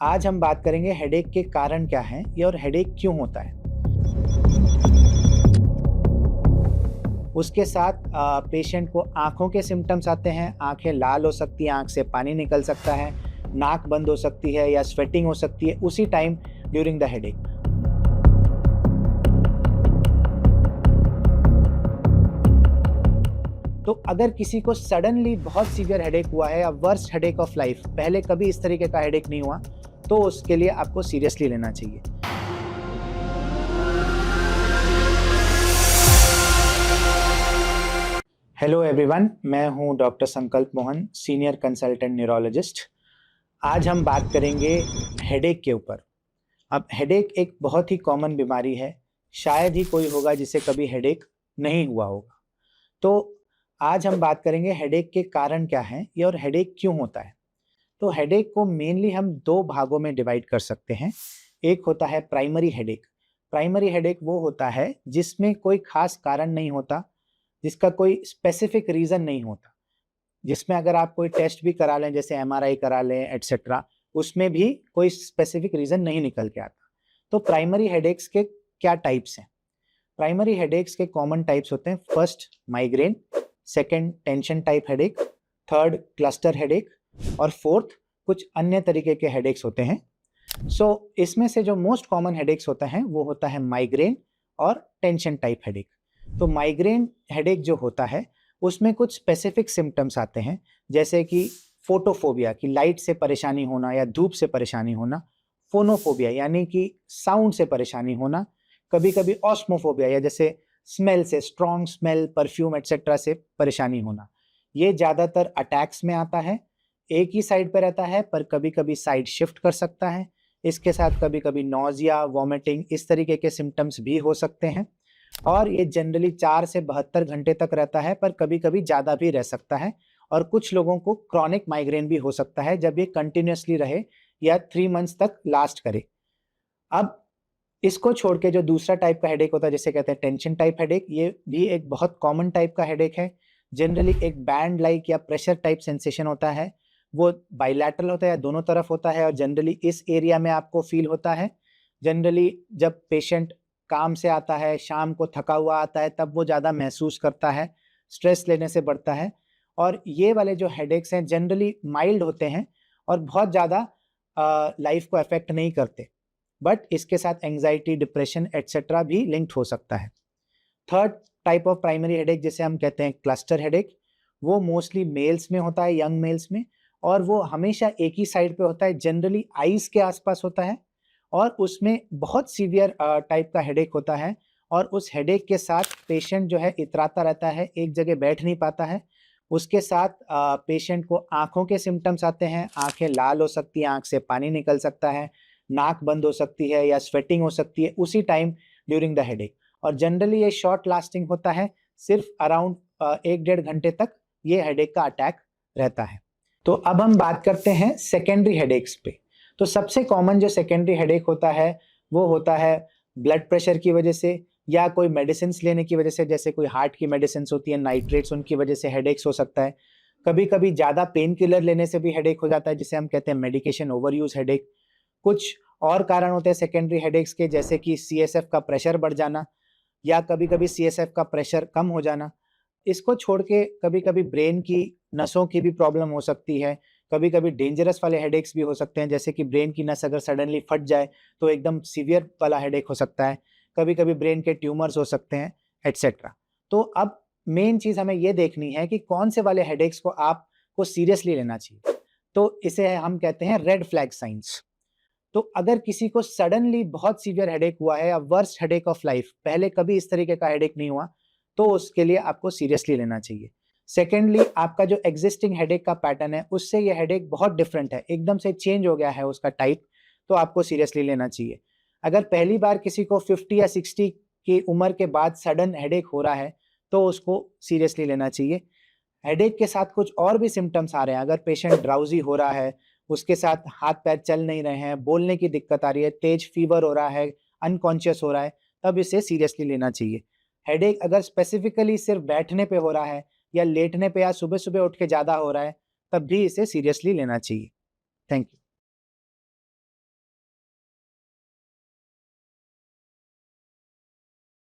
आज हम बात करेंगे हेडेक के कारण क्या हैं ये और हेडेक क्यों होता है। उसके साथ पेशेंट को आँखों के सिम्पटम्स आते हैं, आँखें लाल हो सकती हैं, आँख से पानी निकल सकता है, नाक बंद हो सकती है या स्वेटिंग हो सकती है उसी टाइम ड्यूरिंग द हेडेक। तो अगर किसी को सडनली बहुत सीवियर हेडेक हुआ है या वर्स्ट हेडेक ऑफ लाइफ, पहले कभी इस तरीके का हेडेक नहीं हुआ, तो उसके लिए आपको सीरियसली लेना चाहिए। हेलो एवरीवन, मैं हूं डॉक्टर संकल्प मोहन, सीनियर कंसल्टेंट न्यूरोलॉजिस्ट। आज हम बात करेंगे हेडेक के ऊपर। अब हेडेक एक बहुत ही कॉमन बीमारी है, शायद ही कोई होगा जिसे कभी हेडेक नहीं हुआ होगा। तो आज हम बात करेंगे हेडेक के कारण क्या हैं ये और हेडेक क्यों होता है। तो हेडेक को मेनली हम दो भागों में डिवाइड कर सकते हैं। एक होता है प्राइमरी हेडेक। प्राइमरी हेडेक वो होता है जिसमें कोई खास कारण नहीं होता, जिसका कोई स्पेसिफिक रीजन नहीं होता, जिसमें अगर आप कोई टेस्ट भी करा लें, जैसे एमआरआई करा लें एटसेट्रा, उसमें भी कोई स्पेसिफिक रीजन नहीं निकल के आता। तो प्राइमरी हेडेक्स के क्या टाइप्स हैं? प्राइमरी हेडेक्स के कॉमन टाइप्स होते हैं, first migraine, second tension type headache, third cluster headache और फोर्थ कुछ अन्य तरीके के हेडेक्स होते हैं। इसमें से जो मोस्ट कॉमन हेडेक्स होता है वो होता है माइग्रेन और टेंशन टाइप हेडेक। तो माइग्रेन हेडेक जो होता है उसमें कुछ स्पेसिफिक सिम्टम्स आते हैं, जैसे कि फोटोफोबिया की लाइट से परेशानी होना या धूप से परेशानी होना, फोनोफोबिया यानी कि साउंड से परेशानी होना, कभी कभी ऑस्मोफोबिया या जैसे स्मेल से, स्ट्रॉन्ग स्मेल, परफ्यूम एटसेट्रा से परेशानी होना। ये ज़्यादातर अटैक्स में आता है, एक ही साइड पे रहता है पर कभी कभी साइड शिफ्ट कर सकता है। इसके साथ कभी कभी नॉजिया, वॉमिटिंग, इस तरीके के सिम्टम्स भी हो सकते हैं और ये जनरली 4 से 72 घंटे तक रहता है, पर कभी कभी ज़्यादा भी रह सकता है। और कुछ लोगों को क्रॉनिक माइग्रेन भी हो सकता है जब ये कंटिन्यूसली रहे या 3 मंथ्स तक लास्ट करे। अब इसको छोड़ के जो दूसरा टाइप का हेडेक होता है, जिसे कहते हैं टेंशन टाइप हेडेक, ये भी एक बहुत कॉमन टाइप का हेडेक है। जनरली एक बैंड लाइक या प्रेशर टाइप सेंसेशन होता है, वो बाइलैटरल होता है या दोनों तरफ होता है और जनरली इस एरिया में आपको फील होता है। जनरली जब पेशेंट काम से आता है, शाम को थका हुआ आता है, तब वो ज़्यादा महसूस करता है, स्ट्रेस लेने से बढ़ता है। और ये वाले जो हेडेक्स हैं जनरली माइल्ड होते हैं और बहुत ज़्यादा लाइफ को अफेक्ट नहीं करते, बट इसके साथ एंजाइटी, डिप्रेशन एटसेट्रा भी लिंक्ड हो सकता है। Third type of primary headache जिसे हम कहते हैं क्लस्टर हेडेक, वो मोस्टली मेल्स में होता है, यंग मेल्स में, और वो हमेशा एक ही साइड पे होता है, जनरली आईज के आसपास होता है और उसमें बहुत सीवियर टाइप का हेडेक होता है। और उस हेडेक के साथ पेशेंट जो है इतराता रहता है, एक जगह बैठ नहीं पाता है। उसके साथ पेशेंट को आँखों के सिम्टम्स आते हैं, आँखें लाल हो सकती हैं, आँख से पानी निकल सकता है, नाक बंद हो सकती है या स्वेटिंग हो सकती है उसी टाइम ड्यूरिंग द हेडेक। और जनरली ये शॉर्ट लास्टिंग होता है, सिर्फ अराउंड 1-1.5 घंटे तक ये हेडेक का अटैक रहता है। तो अब हम बात करते हैं सेकेंडरी हेडेक्स पे। तो सबसे कॉमन जो सेकेंडरी हेडेक होता है वो होता है ब्लड प्रेशर की वजह से या कोई मेडिसिन लेने की वजह से, जैसे कोई हार्ट की मेडिसिन होती है, नाइट्रेट्स, उनकी वजह से हेडेक्स हो सकता है। कभी कभी ज़्यादा पेन किलर लेने से भी हेडेक हो जाता है, जिसे हम कहते हैं मेडिकेशन ओवर यूज हेडेक। कुछ और कारण होते हैं सेकेंडरी हेडेक्स के, जैसे कि सीएसएफ का प्रेशर बढ़ जाना या कभी कभी सीएसएफ का प्रेशर कम हो जाना। इसको छोड़ के कभी कभी ब्रेन की नसों की भी प्रॉब्लम हो सकती है। कभी कभी डेंजरस वाले हेडेक्स भी हो सकते हैं, जैसे कि ब्रेन की नस अगर सडनली फट जाए तो एकदम सीवियर वाला हेडेक हो सकता है। कभी कभी ब्रेन के ट्यूमर्स हो सकते हैं एटसेट्रा। तो अब मेन चीज़ हमें ये देखनी है कि कौन से वाले हेडेक्स को आपको सीरियसली लेना चाहिए। तो इसे हम कहते हैं रेड फ्लैग साइंस। तो अगर किसी को सडनली बहुत सीवियर हेडेक हुआ है या वर्स्ट हेडेक ऑफ लाइफ, पहले कभी इस तरीके का हेडेक नहीं हुआ, तो उसके लिए आपको सीरियसली लेना चाहिए। सेकेंडली, आपका जो एग्जिस्टिंग हेडेक का पैटर्न है उससे ये हेडेक बहुत डिफरेंट है, एकदम से चेंज हो गया है उसका टाइप, तो आपको सीरियसली लेना चाहिए। अगर पहली बार किसी को 50 या 60 की उम्र के बाद सडन हेडेक हो रहा है तो उसको सीरियसली लेना चाहिए। हेडेक के साथ कुछ और भी सिम्टम्स आ रहे हैं, अगर पेशेंट ड्राउजी हो रहा है, उसके साथ हाथ पैर चल नहीं रहे हैं, बोलने की दिक्कत आ रही है, तेज फीवर हो रहा है, अनकॉन्शियस हो रहा है, तब इसे सीरियसली लेना चाहिए। हेडेक अगर स्पेसिफिकली सिर्फ बैठने पे हो रहा है या लेटने पे या सुबह सुबह उठ के ज़्यादा हो रहा है, तब भी इसे सीरियसली लेना चाहिए। Thank you.